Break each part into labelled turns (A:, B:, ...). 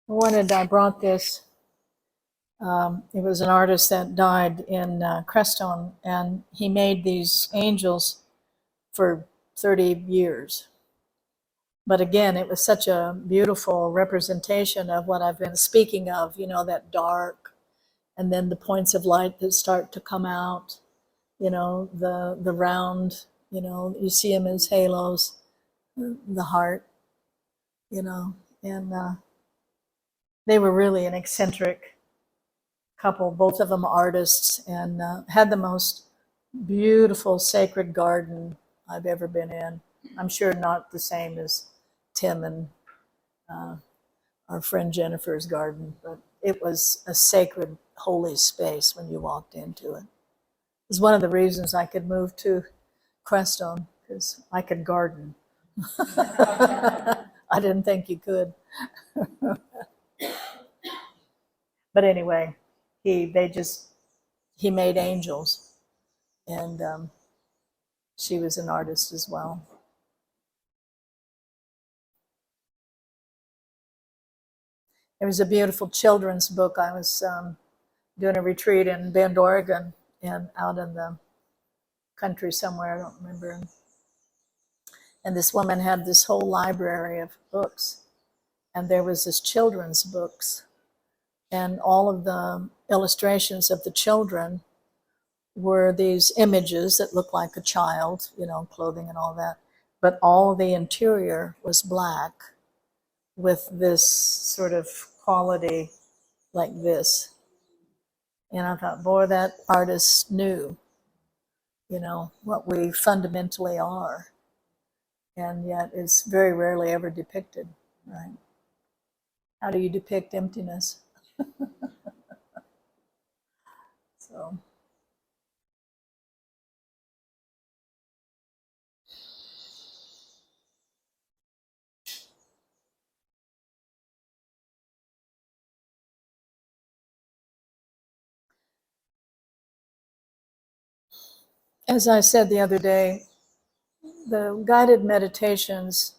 A: I brought this. It was an artist that died in Crestone, and he made these angels for 30 years. But again, it was such a beautiful representation of what I've been speaking of, that dark, and then the points of light that start to come out, the round, you see them as halos, the heart, and they were really an eccentric couple, both of them artists, and had the most beautiful sacred garden I've ever been in. I'm sure not the same as Tim and our friend Jennifer's garden, but it was a sacred, holy space when you walked into it. It was one of the reasons I could move to Crestone, because I could garden. I didn't think you could. But anyway, he made angels, and she was an artist as well. There was a beautiful children's book. I was doing a retreat in Bend, Oregon, and out in the country somewhere, I don't remember. And this woman had this whole library of books, and there was this children's books, and all of the illustrations of the children were these images that looked like a child, clothing and all that, but all the interior was black with this sort of quality like this. And I thought, boy, that artist knew, what we fundamentally are, and yet it's very rarely ever depicted, right? How do you depict emptiness? So as I said the other day, the guided meditations,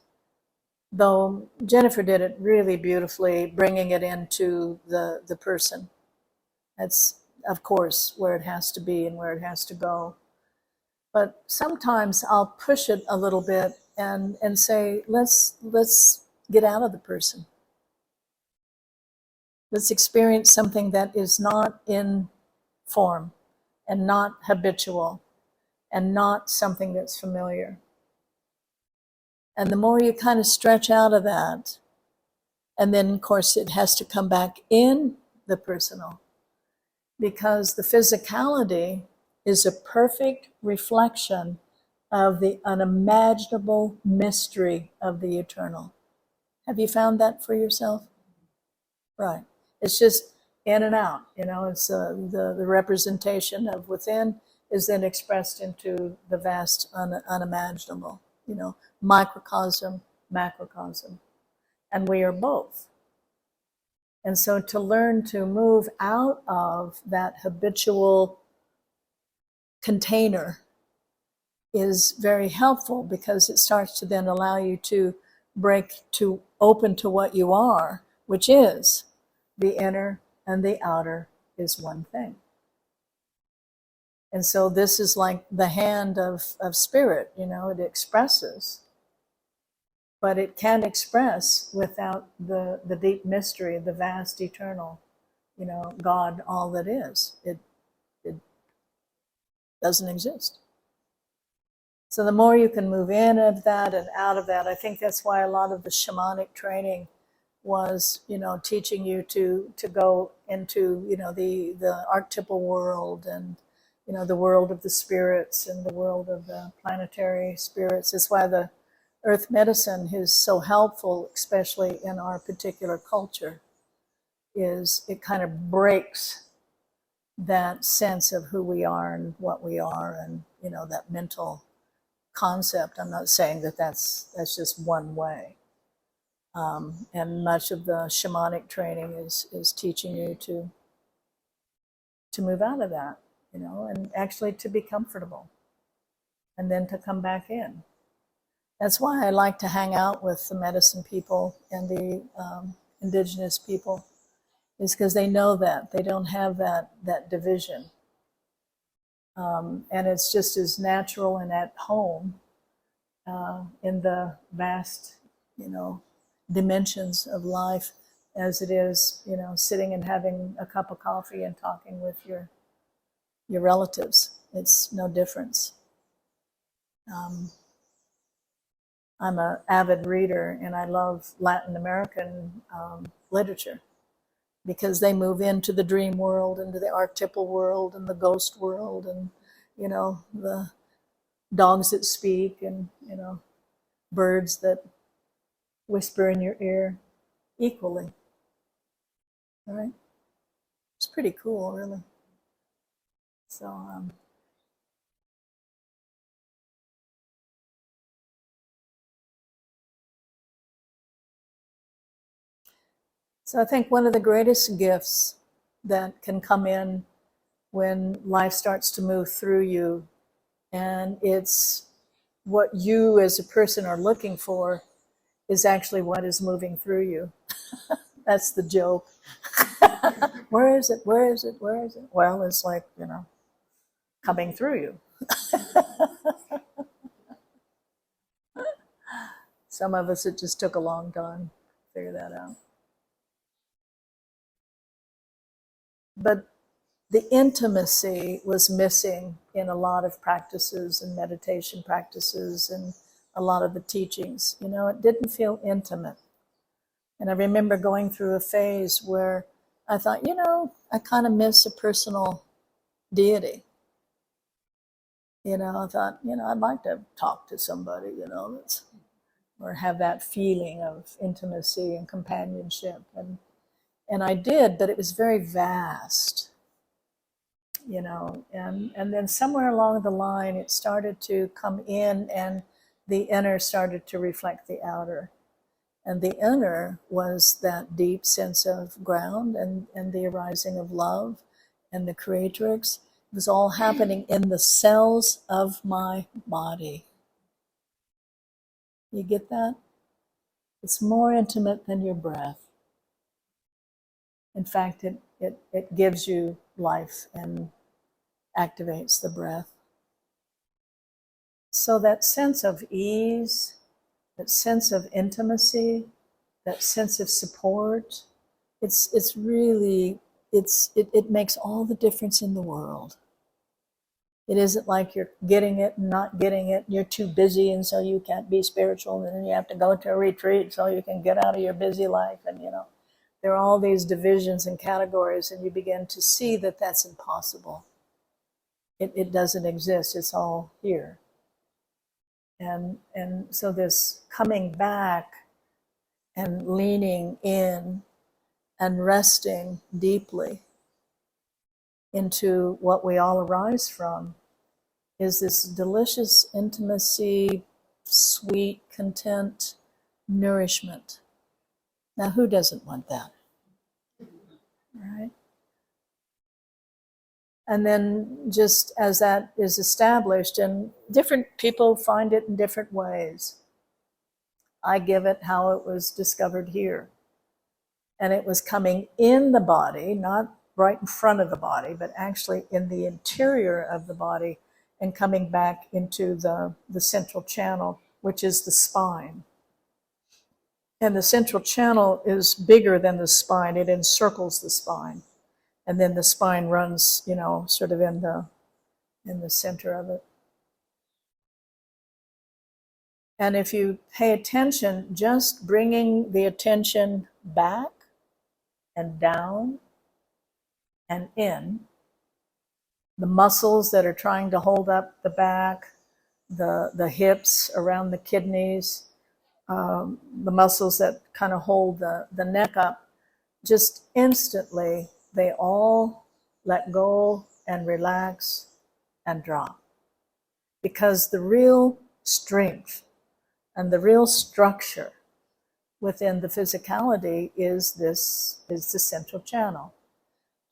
A: though Jennifer did it really beautifully, bringing it into the person. That's, of course, where it has to be and where it has to go. But sometimes I'll push it a little bit and say, let's get out of the person. Let's experience something that is not in form and not habitual and not something that's familiar. And the more you kind of stretch out of that, and then of course it has to come back in the personal, because the physicality is a perfect reflection of the unimaginable mystery of the eternal. Have you found that for yourself? Right. It's just in and out. It's the representation of within is then expressed into the vast unimaginable, microcosm, macrocosm. And we are both. And so to learn to move out of that habitual container is very helpful, because it starts to then allow you to open to what you are, which is the inner and the outer is one thing. And so this is like the hand of spirit, it expresses, but it can't express without the deep mystery, the vast eternal, God, all that is. It doesn't exist. So the more you can move in of that and out of that, I think that's why a lot of the shamanic training was, teaching you to go into, the archetypal world, and, the world of the spirits and the world of the planetary spirits. That's why the earth medicine is so helpful, especially in our particular culture, is it kind of breaks that sense of who we are and what we are, and, that mental concept. I'm not saying that that's just one way. And much of the shamanic training is teaching you to move out of that, and actually to be comfortable, and then to come back in. That's why I like to hang out with the medicine people and the indigenous people, is because they know that. They don't have that division. And it's just as natural and at home in the vast, dimensions of life as it is, sitting and having a cup of coffee and talking with your relatives. It's no difference. I'm an avid reader, and I love Latin American literature, because they move into the dream world, into the archetypal world, and the ghost world, and the dogs that speak, and birds that whisper in your ear equally. All right, it's pretty cool, really. So I think one of the greatest gifts that can come in when life starts to move through you, and it's what you as a person are looking for, is actually what is moving through you. That's the joke. Where is it? Where is it? Where is it? Well, it's like, coming through you. Some of us, it just took a long time to figure that out. But the intimacy was missing in a lot of practices and meditation practices and a lot of the teachings. It didn't feel intimate. And I remember going through a phase where I thought, I kind of miss a personal deity. I thought, I'd like to talk to somebody, or have that feeling of intimacy and companionship. And I did, but it was very vast, and then somewhere along the line, it started to come in, and the inner started to reflect the outer. And the inner was that deep sense of ground and the arising of love and the creatrix. It was all happening in the cells of my body. You get that? It's more intimate than your breath. In fact, it gives you life and activates the breath. So that sense of ease, that sense of intimacy, that sense of support, it makes all the difference in the world. It isn't like you're getting it and not getting it, and you're too busy and so you can't be spiritual, and then you have to go to a retreat so you can get out of your busy life, and there are all these divisions and categories, and you begin to see that that's impossible. It doesn't exist, it's all here. And so this coming back and leaning in and resting deeply into what we all arise from is this delicious intimacy, sweet, content, nourishment. Now, who doesn't want that? Right? And then just as that is established, and different people find it in different ways. I give it how it was discovered here. And it was coming in the body, not right in front of the body, but actually in the interior of the body, and coming back into the central channel, which is the spine. And the central channel is bigger than the spine. It encircles the spine. And then the spine runs, sort of in the center of it. And if you pay attention, just bringing the attention back and down and in, the muscles that are trying to hold up the back, the hips around the kidneys, the muscles that kind of hold the neck up, just instantly, they all let go and relax and drop. Because the real strength and the real structure within the physicality is the central channel.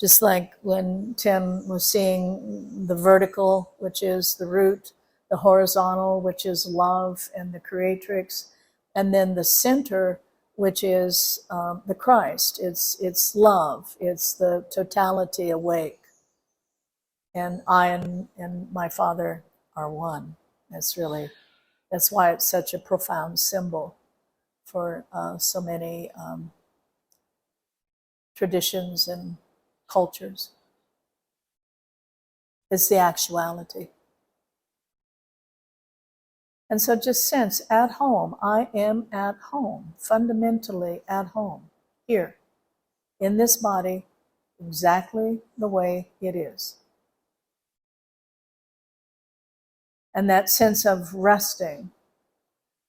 A: Just like when Tim was seeing the vertical, which is the root, the horizontal, which is love and the creatrix, and then the center, which is the Christ. It's love. It's the totality awake. And I and my Father are one. That's why it's such a profound symbol for so many traditions and cultures. It's the actuality. And so just sense at home. I am at home, fundamentally at home, here, in this body, exactly the way it is. And that sense of resting,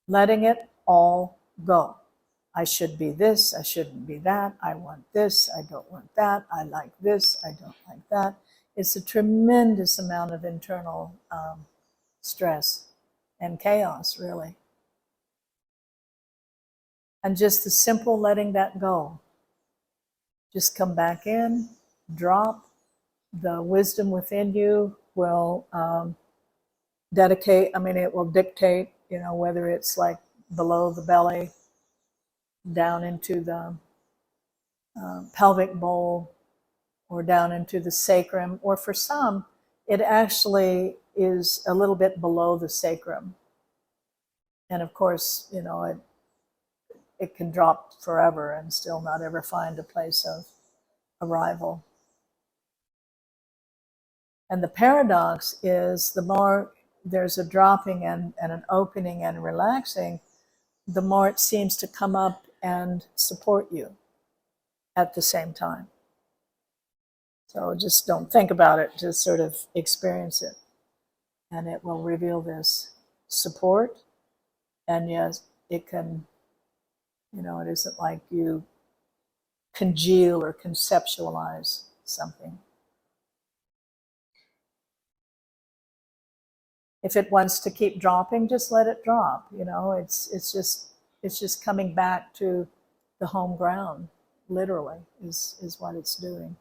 A: letting it all go. I should be this, I shouldn't be that, I want this, I don't want that, I like this, I don't like that. It's a tremendous amount of internal stress and chaos, really. And just the simple letting that go. Just come back in, drop. The wisdom within you will it will dictate, whether it's like below the belly, down into the pelvic bowl, or down into the sacrum, or for some, it actually is a little bit below the sacrum. And of course, it can drop forever and still not ever find a place of arrival. And the paradox is the more there's a dropping and an opening and relaxing, the more it seems to come up and support you at the same time. So just don't think about it, just sort of experience it. And it will reveal this support. And yes, it can, it isn't like you congeal or conceptualize something. If it wants to keep dropping, just let it drop. It's just coming back to the home ground, literally, is what it's doing.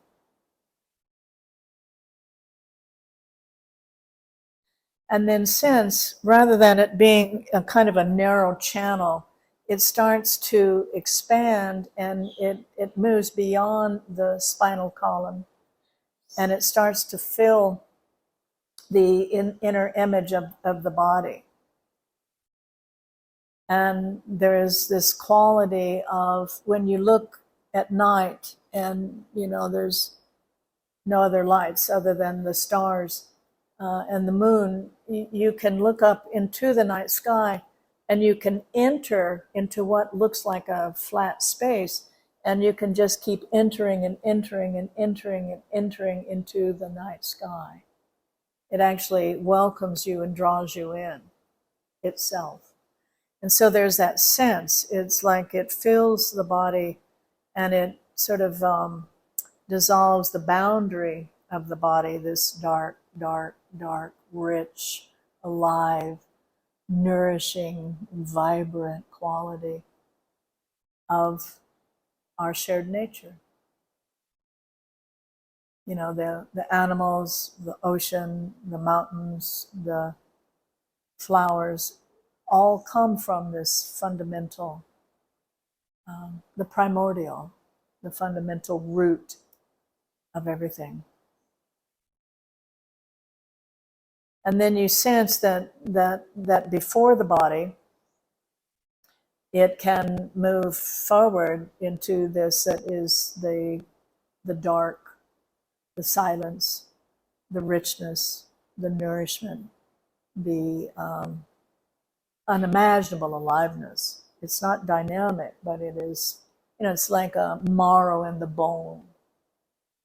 A: And then since, rather than it being a kind of a narrow channel, it starts to expand and it moves beyond the spinal column, and it starts to fill the inner image of the body. And there is this quality of when you look at night and, there's no other lights other than the stars and the moon, you can look up into the night sky and you can enter into what looks like a flat space, and you can just keep entering and entering and entering and entering into the night sky. It actually welcomes you and draws you in itself. And so there's that sense. It's like it fills the body and it sort of dissolves the boundary of the body, this dark, dark, dark, rich, alive, nourishing, vibrant quality of our shared nature. The animals, the ocean, the mountains, the flowers, all come from this fundamental, the primordial, the fundamental root of everything. And then you sense that before the body, it can move forward into this that is the dark, the silence, the richness, the nourishment, the unimaginable aliveness. It's not dynamic, but it is, it's like a marrow in the bone.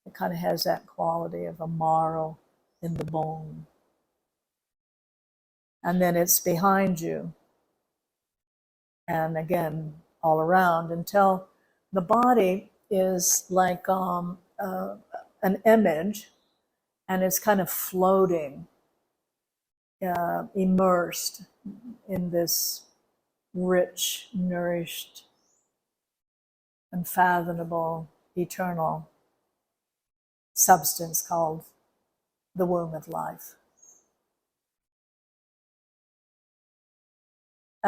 A: It kind of has that quality of a marrow in the bone. And then it's behind you. And again, all around, until the body is like an image, and it's kind of floating, immersed in this rich, nourished, unfathomable, eternal substance called the womb of life.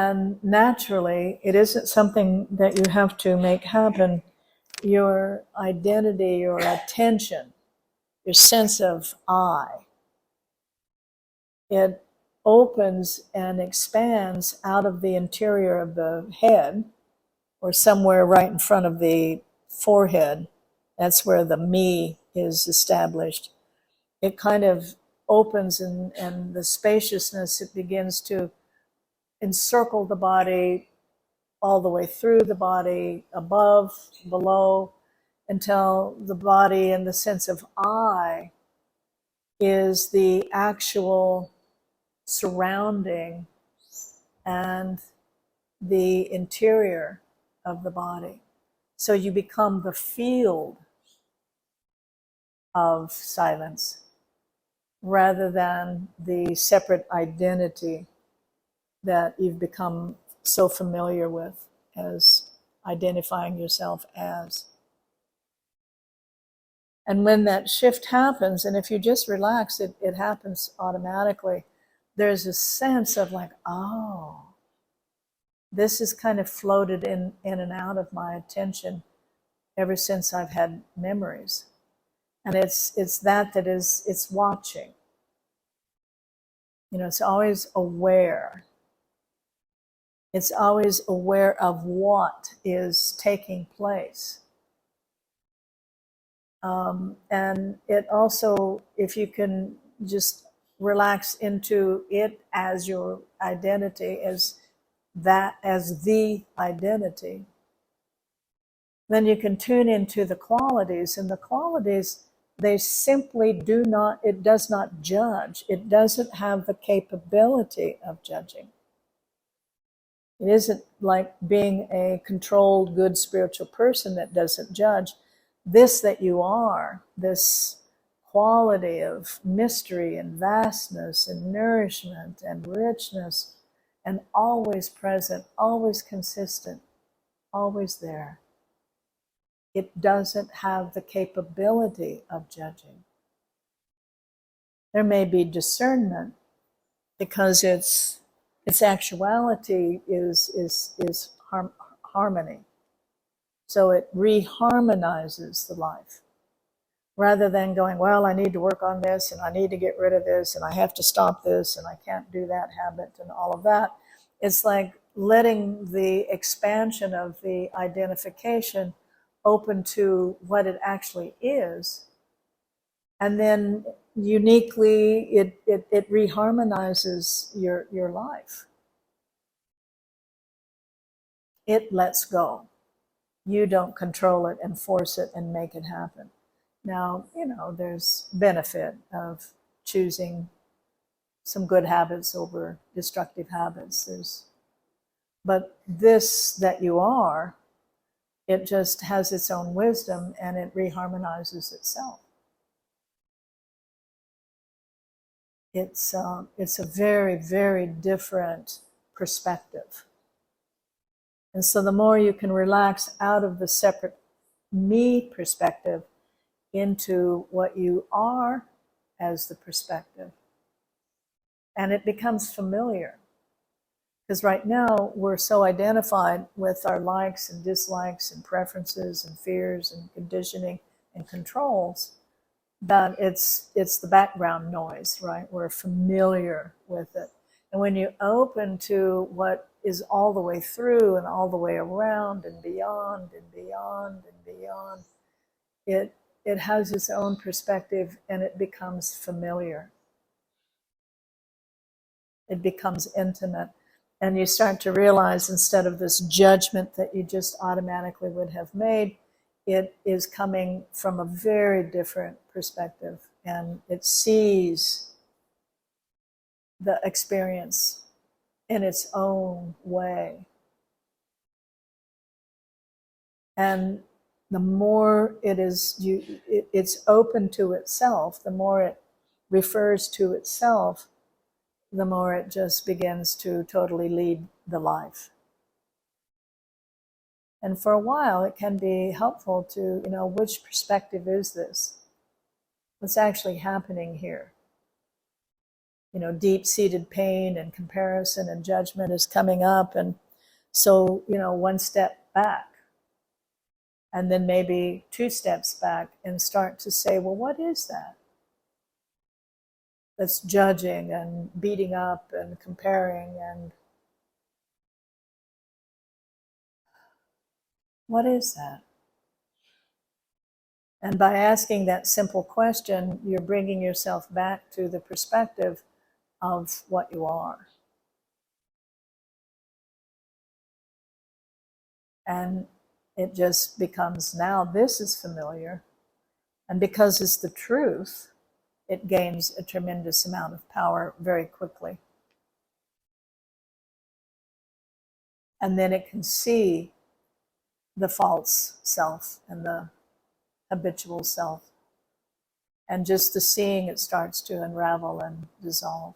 A: And naturally, it isn't something that you have to make happen. Your identity, your attention, your sense of I, it opens and expands out of the interior of the head, or somewhere right in front of the forehead. That's where the me is established. It kind of opens, and the spaciousness, it begins to encircle the body all the way through the body, above, below, until the body and the sense of I is the actual surrounding and the interior of the body. So you become the field of silence rather than the separate identity that you've become so familiar with as identifying yourself as. And when that shift happens, and if you just relax, it happens automatically. There's a sense of like, oh, this is kind of floated in and out of my attention ever since I've had memories. And it's it's watching. You know, it's always aware. It's always aware of what is taking place. And it also, if you can just relax into it as your identity, as the identity, then you can tune into the qualities. And the qualities, they simply it does not judge. It doesn't have the capability of judging. It isn't like being a controlled, good spiritual person that doesn't judge. This that you are, this quality of mystery and vastness and nourishment and richness, and always present, always consistent, always there. It doesn't have the capability of judging. There may be discernment because its actuality is harmony. So it reharmonizes the life. Rather than going, well, I need to work on this, and I need to get rid of this, and I have to stop this, and I can't do that habit, and all of that. It's like letting the expansion of the identification open to what it actually is. And then uniquely, it reharmonizes your life. It lets go. You don't control it and force it and make it happen. Now, you know, there's benefit of choosing some good habits over destructive habits. But this that you are, it just has its own wisdom and it reharmonizes itself. It's a very, very different perspective. And so the more you can relax out of the separate me perspective into what you are as the perspective, and it becomes familiar. Because right now we're so identified with our likes and dislikes and preferences and fears and conditioning and controls that it's the background noise, right? We're familiar with it. And when you open to what is all the way through and all the way around and beyond and beyond and beyond, it has its own perspective and it becomes familiar. It becomes intimate. And you start to realize, instead of this judgment that you just automatically would have made, it is coming from a very different perspective, and it sees the experience in its own way. And the more it's open to itself, the more it refers to itself, the more it just begins to totally lead the life. And for a while, it can be helpful to, which perspective is this? What's actually happening here? deep-seated pain and comparison and judgment is coming up. And so, one step back, and then maybe 2 steps back, and start to say, well, what is that that's judging and beating up and comparing? And what is that? And by asking that simple question, you're bringing yourself back to the perspective of what you are. And it just becomes, now this is familiar. And because it's the truth, it gains a tremendous amount of power very quickly. And then it can see the false self and the habitual self. And just the seeing it starts to unravel and dissolve.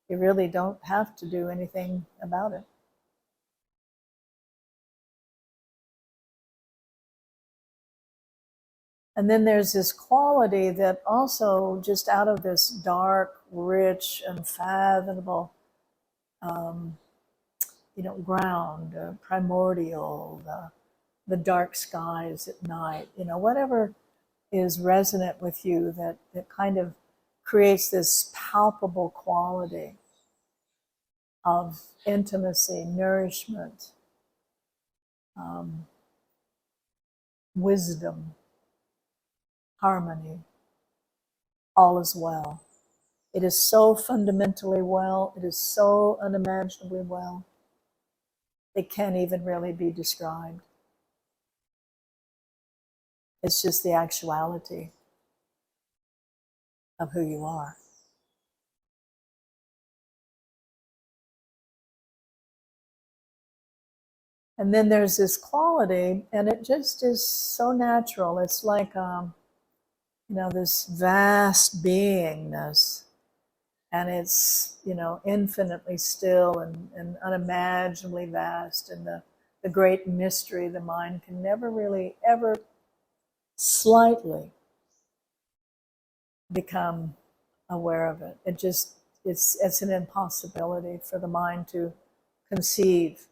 A: You really don't have to do anything about it. And then there's this quality that also, just out of this dark, rich, unfathomable, ground, primordial, the dark skies at night, whatever is resonant with you, that kind of creates this palpable quality of intimacy, nourishment, wisdom, harmony. All is well. It is so fundamentally well. It is so unimaginably well. It can't even really be described. It's just the actuality of who you are. And then there's this quality, and it just is so natural. It's like, this vast beingness, and it's, infinitely still and unimaginably vast, and the great mystery the mind can never really ever slightly become aware of it. It's an impossibility for the mind to conceive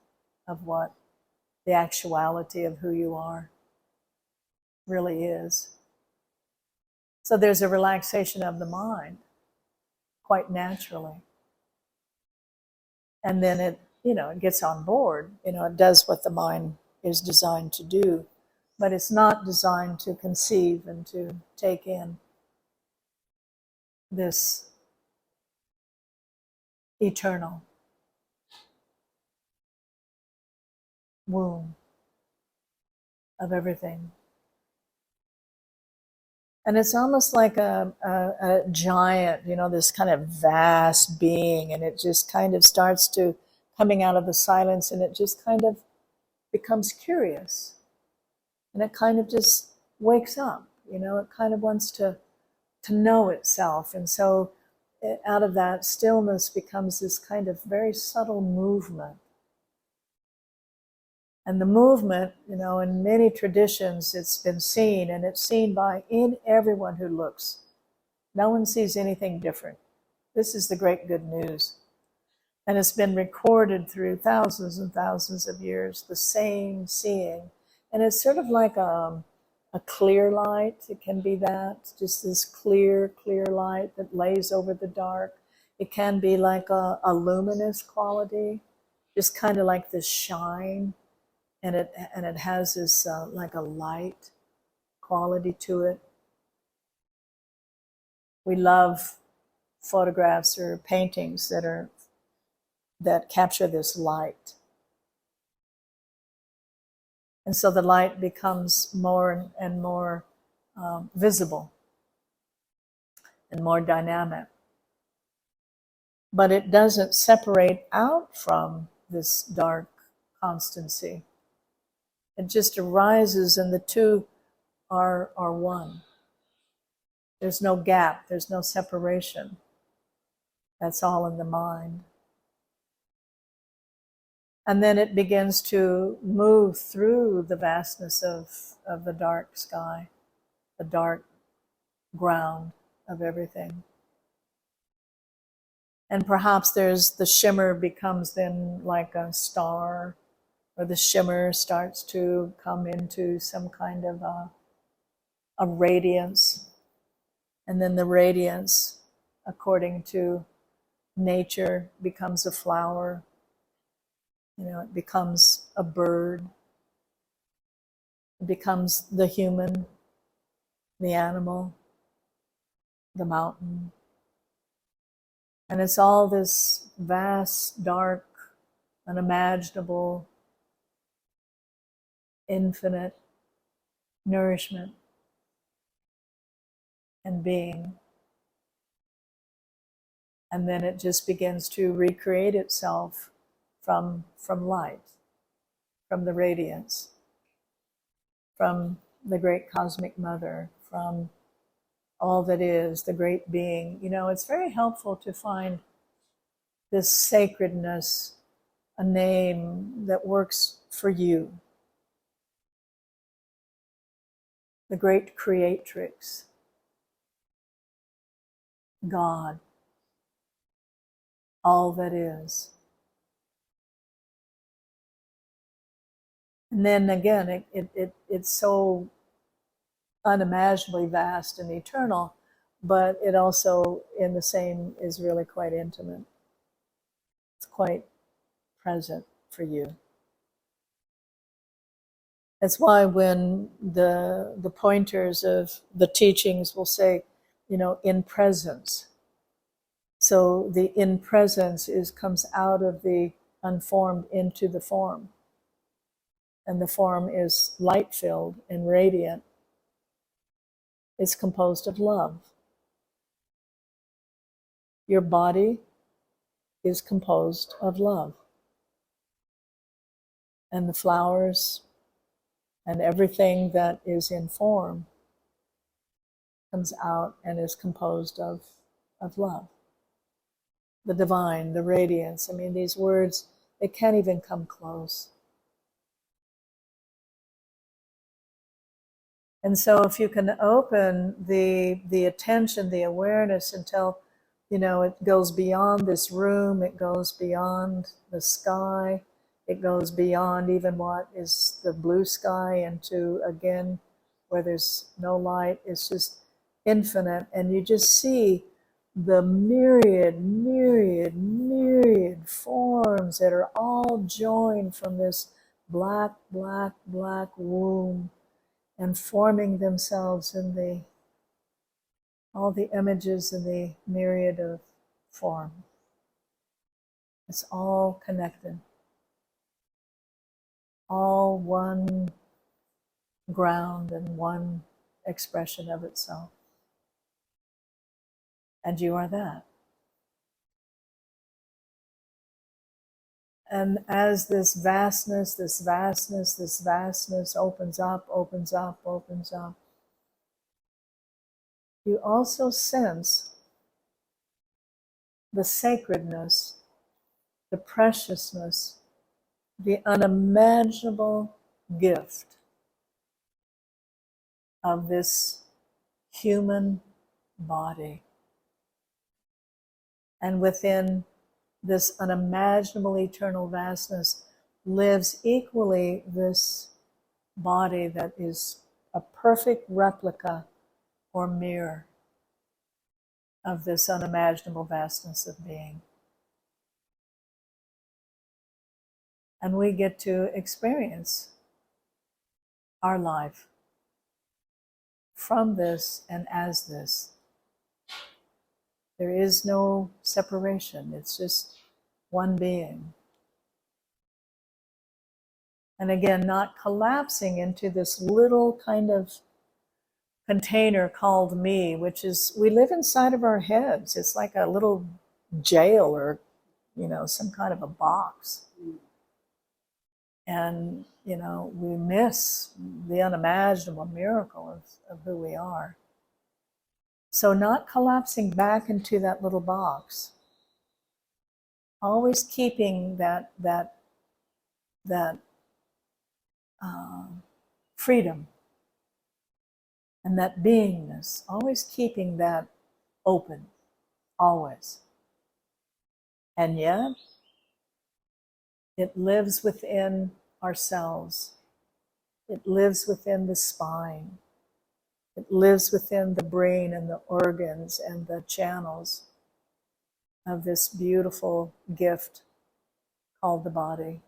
A: of what the actuality of who you are really is. So there's a relaxation of the mind quite naturally. And then it gets on board, it does what the mind is designed to do, but it's not designed to conceive and to take in this eternal womb of everything. And it's almost like a giant, this kind of vast being, and it just kind of starts to coming out of the silence, and it just kind of becomes curious, and it kind of just wakes up, it kind of wants to know itself. And so out of that stillness becomes this kind of very subtle movement. And the movement, in many traditions, it's been seen, and it's seen by everyone who looks. No one sees anything different. This is the great good news. And it's been recorded through thousands and thousands of years, the same seeing. And it's sort of like a clear light. It can be that, just this clear light that lays over the dark. It can be like a luminous quality, just kind of like this shine. And it has this like a light quality to it. We love photographs or paintings that capture this light. And so the light becomes more and more visible and more dynamic. But it doesn't separate out from this dark constancy. It just arises, and the two are one. There's no gap, there's no separation. That's all in the mind. And then it begins to move through the vastness of the dark sky, the dark ground of everything. And perhaps there's the shimmer becomes then like a star, or the shimmer starts to come into some kind of a radiance. And then the radiance, according to nature, becomes a flower. It becomes a bird. It becomes the human, the animal, the mountain. And it's all this vast, dark, unimaginable, infinite nourishment and being. And then it just begins to recreate itself from light, from the radiance, from the great cosmic mother, from all that is, the great being. It's very helpful to find this sacredness, a name that works for you. The great creatrix, God, all that is. And then again, it's so unimaginably vast and eternal, but it also, in the same, is really quite intimate. It's quite present for you. That's why when the pointers of the teachings will say, in presence. So the in presence comes out of the unformed into the form. And the form is light-filled and radiant. It's composed of love. Your body is composed of love. And the flowers and everything that is in form comes out and is composed of love. The divine, the radiance. These words, they can't even come close. And so if you can open the attention, the awareness until, it goes beyond this room, it goes beyond the sky, it goes beyond even what is the blue sky into, again, where there's no light. It's just infinite. And you just see the myriad forms that are all joined from this black womb and forming themselves in all the images in the myriad of form. It's all connected. All one ground and one expression of itself. And you are that. And as this vastness opens up, you also sense the sacredness, the preciousness, the unimaginable gift of this human body. And within this unimaginable eternal vastness lives equally this body that is a perfect replica or mirror of this unimaginable vastness of being. And we get to experience our life from this and as this. There is no separation. It's just one being. And again, not collapsing into this little kind of container called me, which is, we live inside of our heads. It's like a little jail or, some kind of a box. And, we miss the unimaginable miracle of who we are. So not collapsing back into that little box. Always keeping that freedom and that beingness, always keeping that open, always. And yet, it lives within ourselves. It lives within the spine. It lives within the brain and the organs and the channels of this beautiful gift called the body.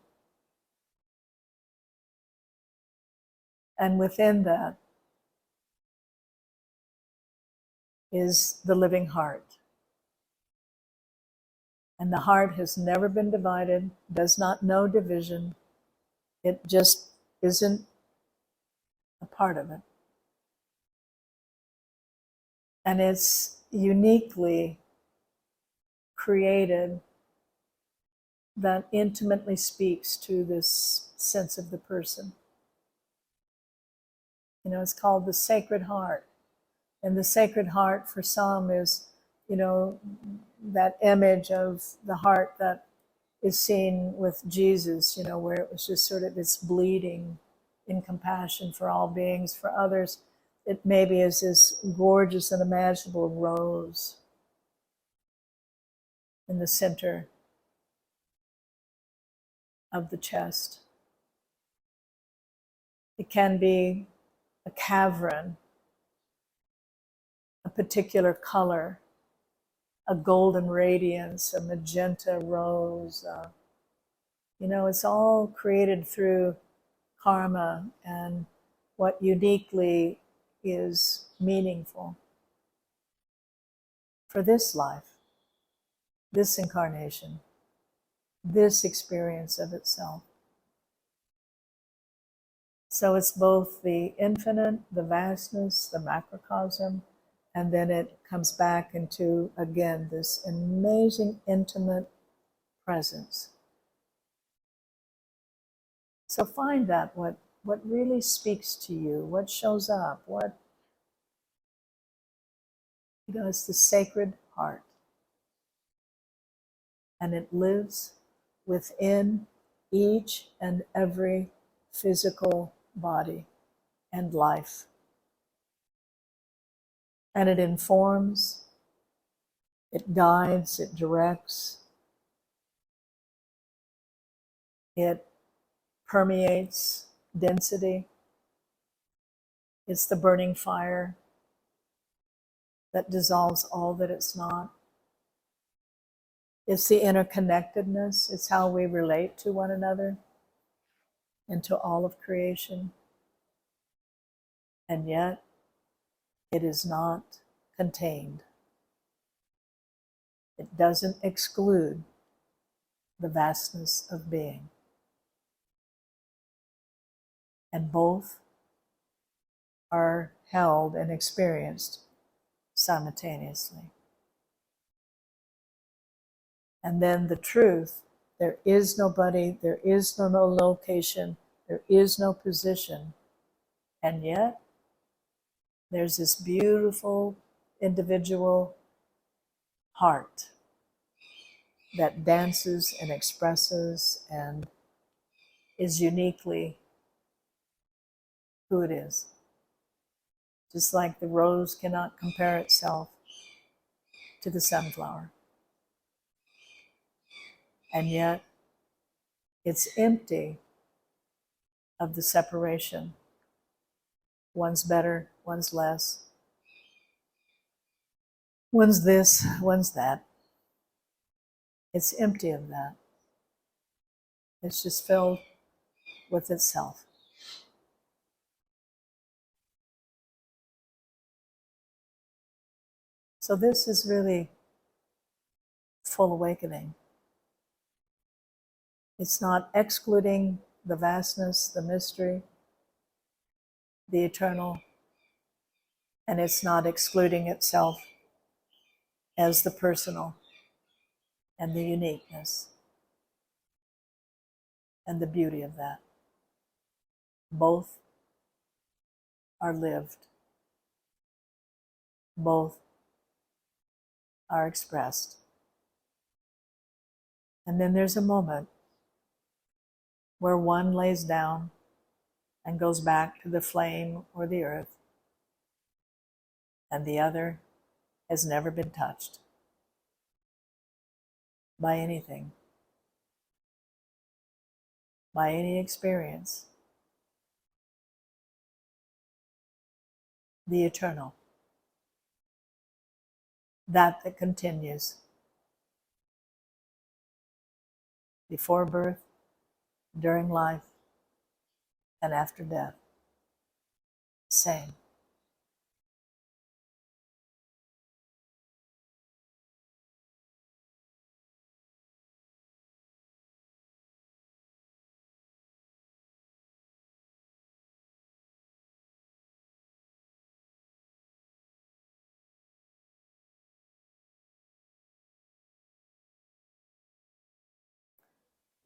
A: And within that is the living heart. And the heart has never been divided, does not know division. It just isn't a part of it. And it's uniquely created that intimately speaks to this sense of the person. You know, it's called the Sacred Heart. And the Sacred Heart for some is, you know, that image of the heart that is seen with Jesus, you know, where it was just sort of this bleeding in compassion for all beings. For others, it maybe is this gorgeous and imaginable rose in the center of the chest. It can be a cavern, a particular color, a golden radiance, a magenta rose. You know, it's all created through karma and what uniquely is meaningful for this life, this incarnation, this experience of itself. So it's both the infinite, the vastness, the macrocosm, and then it comes back into, again, this amazing, intimate presence. So find that, what really speaks to you, what shows up, what, you know, it's the Sacred Heart. And it lives within each and every physical body and life. And it informs, it guides, it directs, it permeates density. It's the burning fire that dissolves all that it's not. It's the interconnectedness. It's how we relate to one another and to all of creation. And yet, it is not contained. It doesn't exclude the vastness of being. And both are held and experienced simultaneously. And then the truth, there is nobody, there is no location, there is no position. And yet, there's this beautiful individual heart that dances and expresses and is uniquely who it is. Just like the rose cannot compare itself to the sunflower. And yet, it's empty of the separation. One's better, one's less. One's this, one's that. It's empty of that. It's just filled with itself. So this is really full awakening. It's not excluding the vastness, the mystery, the eternal, and it's not excluding itself as the personal and the uniqueness and the beauty of that. Both are lived. Both are expressed. And then there's a moment where one lays down and goes back to the flame or the earth, and the other has never been touched. by anything, by any experience. The eternal, that continues before birth, during life, and after death. Same.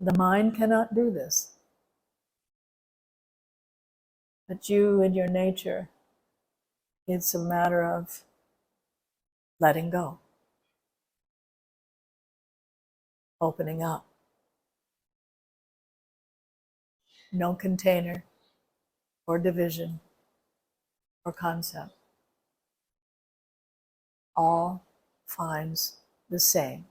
A: The mind cannot do this, but you and your nature, it's a matter of letting go, opening up. No container or division or concept. All finds the same.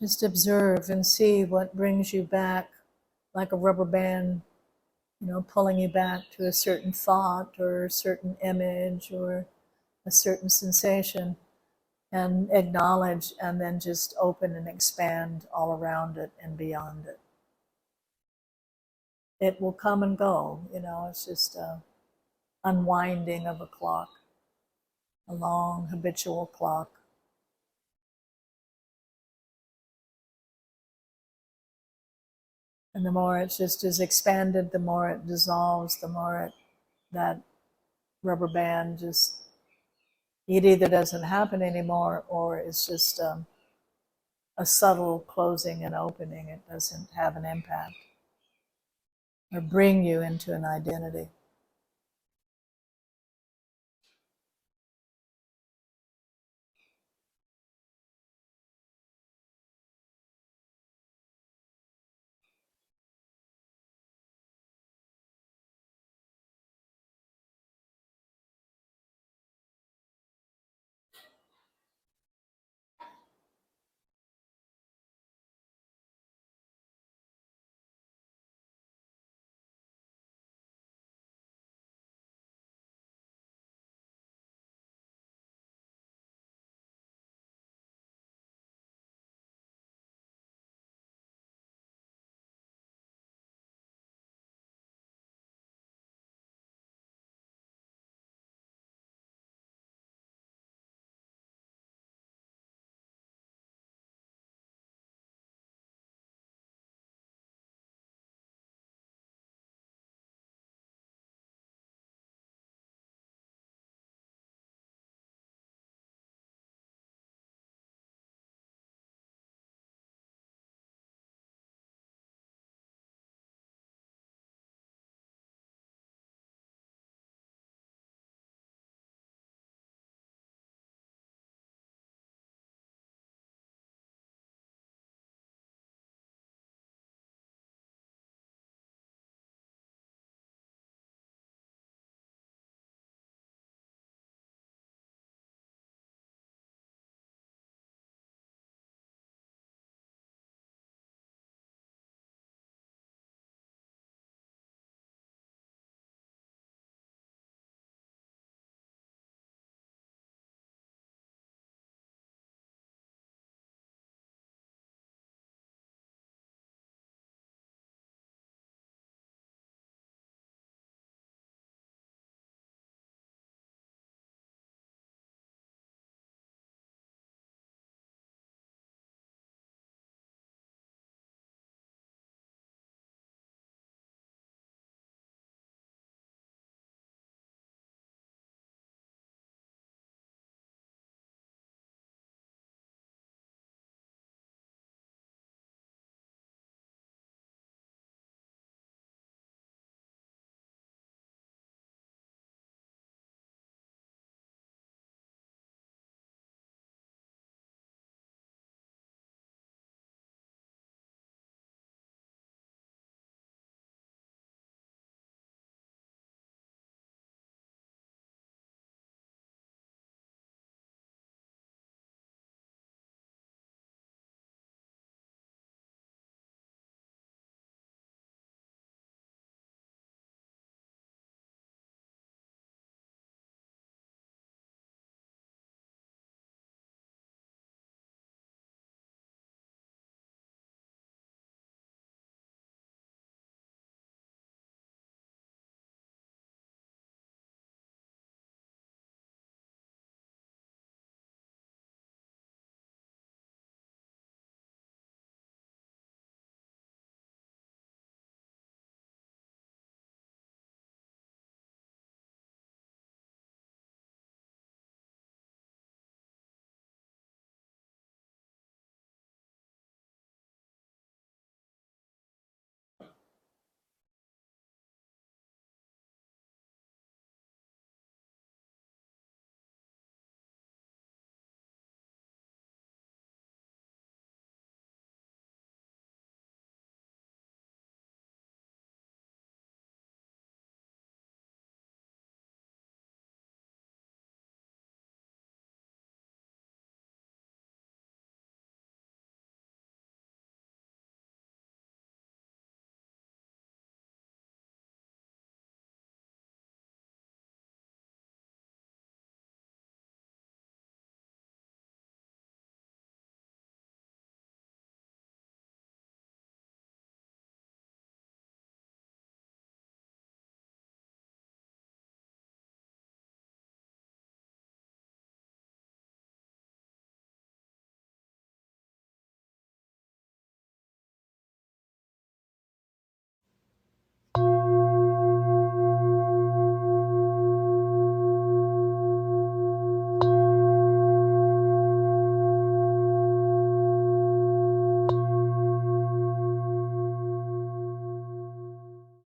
A: Just observe and see what brings you back, like a rubber band, pulling you back to a certain thought or a certain image or a certain sensation, and acknowledge, and then just open and expand all around it and beyond it. It will come and go, it's just a unwinding of a clock, a long habitual clock. And the more it just is expanded, the more it dissolves, the more that rubber band it either doesn't happen anymore, or it's just a subtle closing and opening. It doesn't have an impact or bring you into an identity.